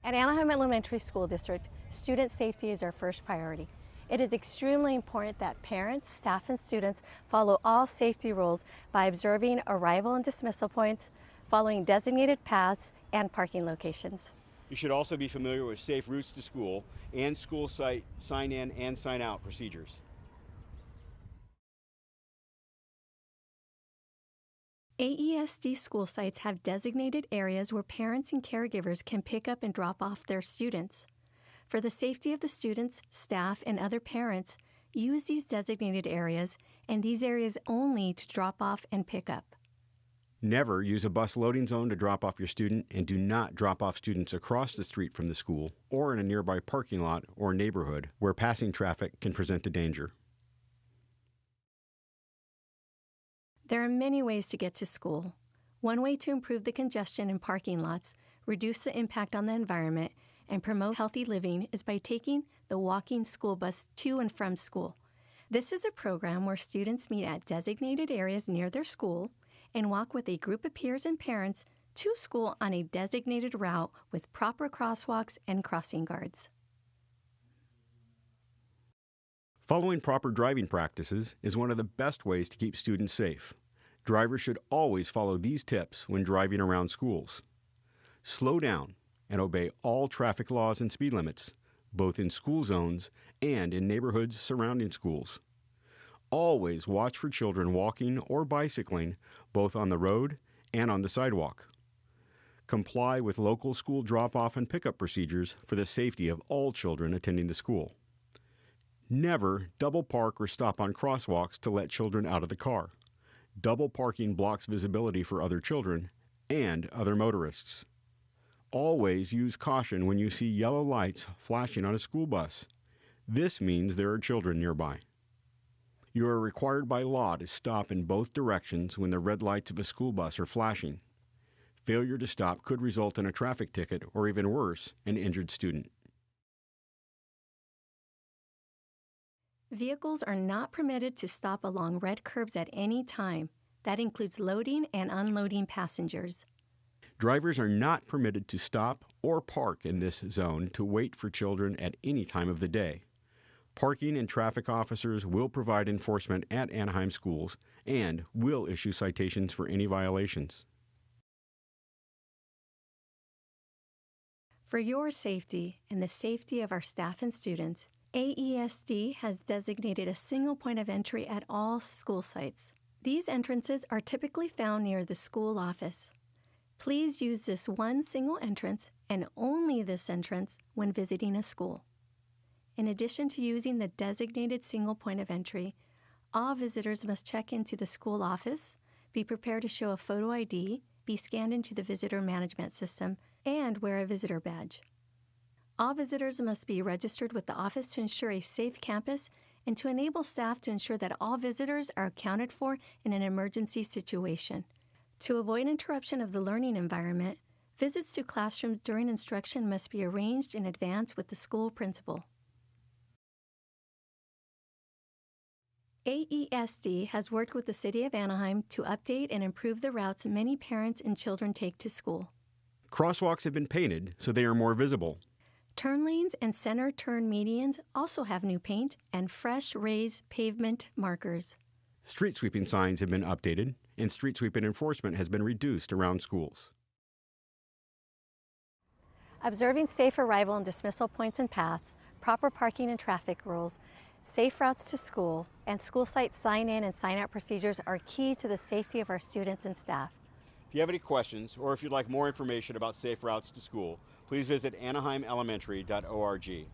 At Anaheim Elementary School District, student safety is our first priority. It is extremely important that parents, staff, and students follow all safety rules by observing arrival and dismissal points, following designated paths, and parking locations. You should also be familiar with safe routes to school and school site sign-in and sign-out procedures. AESD school sites have designated areas where parents and caregivers can pick up and drop off their students. For the safety of the students, staff, and other parents, use these designated areas and these areas only to drop off and pick up. Never use a bus loading zone to drop off your student, and do not drop off students across the street from the school or in a nearby parking lot or neighborhood where passing traffic can present a danger. There are many ways to get to school. One way to improve the congestion in parking lots, reduce the impact on the environment, and promote healthy living is by taking the walking school bus to and from school. This is a program where students meet at designated areas near their school and walk with a group of peers and parents to school on a designated route with proper crosswalks and crossing guards. Following proper driving practices is one of the best ways to keep students safe. Drivers should always follow these tips when driving around schools. Slow down and obey all traffic laws and speed limits, both in school zones and in neighborhoods surrounding schools. Always watch for children walking or bicycling, both on the road and on the sidewalk. Comply with local school drop-off and pickup procedures for the safety of all children attending the school. Never double park or stop on crosswalks to let children out of the car. Double parking blocks visibility for other children and other motorists. Always use caution when you see yellow lights flashing on a school bus. This means there are children nearby. You are required by law to stop in both directions when the red lights of a school bus are flashing. Failure to stop could result in a traffic ticket or, even worse, an injured student. Vehicles are not permitted to stop along red curbs at any time. That includes loading and unloading passengers. Drivers are not permitted to stop or park in this zone to wait for children at any time of the day. Parking and traffic officers will provide enforcement at Anaheim schools and will issue citations for any violations. For your safety and the safety of our staff and students, AESD has designated a single point of entry at all school sites. These entrances are typically found near the school office. Please use this one single entrance and only this entrance when visiting a school. In addition to using the designated single point of entry, all visitors must check into the school office, be prepared to show a photo ID, be scanned into the visitor management system, and wear a visitor badge. All visitors must be registered with the office to ensure a safe campus and to enable staff to ensure that all visitors are accounted for in an emergency situation. To avoid interruption of the learning environment, visits to classrooms during instruction must be arranged in advance with the school principal. AESD has worked with the City of Anaheim to update and improve the routes many parents and children take to school. Crosswalks have been painted so they are more visible. Turn lanes and center turn medians also have new paint and fresh raised pavement markers. Street sweeping signs have been updated, and street sweeping enforcement has been reduced around schools. Observing safe arrival and dismissal points and paths, proper parking and traffic rules, safe routes to school, and school site sign-in and sign-out procedures are key to the safety of our students and staff. If you have any questions, or if you'd like more information about safe routes to school, please visit anaheimelementary.org.